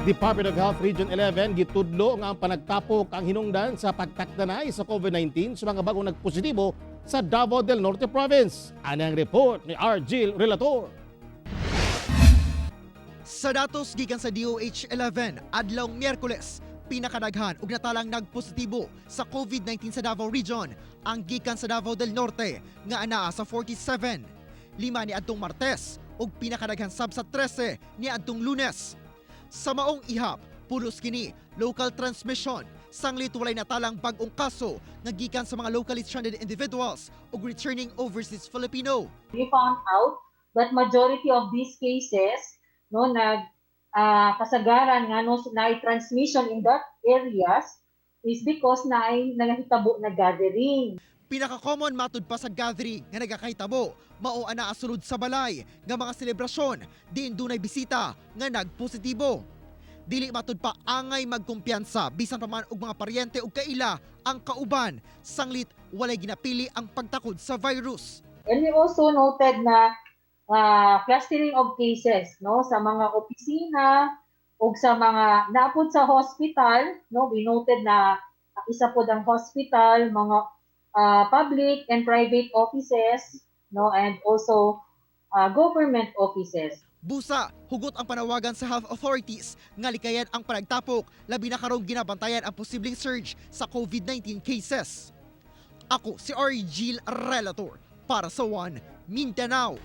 Department of Health Region 11 gitudlo nga ang panagtapok ang hinungdan sa pagtakdanay sa COVID-19 sa mga bagong nagpositibo sa Davao del Norte Province. Anang report ni R. Relator. Sa datos gikan sa DOH-11 adlaw Miyerkules, pinakadaghan ug natalang nagpositibo sa COVID-19 sa Davao Region ang gikan sa Davao del Norte nga anaa sa 47, 5 ni adtong Martes ug pinakadaghan sab sa 13 ni adtong Lunes. Sa maong ihap, pulos kini local transmission, sanglit walay natalang bag-ong kaso nga gikan sa mga locally stranded individuals ug returning overseas Filipino. We found out that majority of these cases kasagaran nga na transmission in that areas is because nangahitabo na gathering. Pinaka-common matud pa sa gathering nga nagakahitabo mao ana asulod sa balay nga mga selebrasyon diin dunay bisita nga nagpositibo. Dili matud pa angay magkumpiyansa bisan pa man og mga paryente ug kaila ang kauban sanglit walay ginapili ang pagtakod sa virus. And we also noted na clustering of cases sa mga opisina ug sa mga naapod sa hospital. We noted na isa pod ang hospital, mga public and private offices and also government offices. Busa, hugot ang panawagan sa health authorities nga likayan ang panagtapok labi na karong ginabantayan ang posibleng surge sa COVID-19 cases. Ako si R. Relator para sa One Mindanao.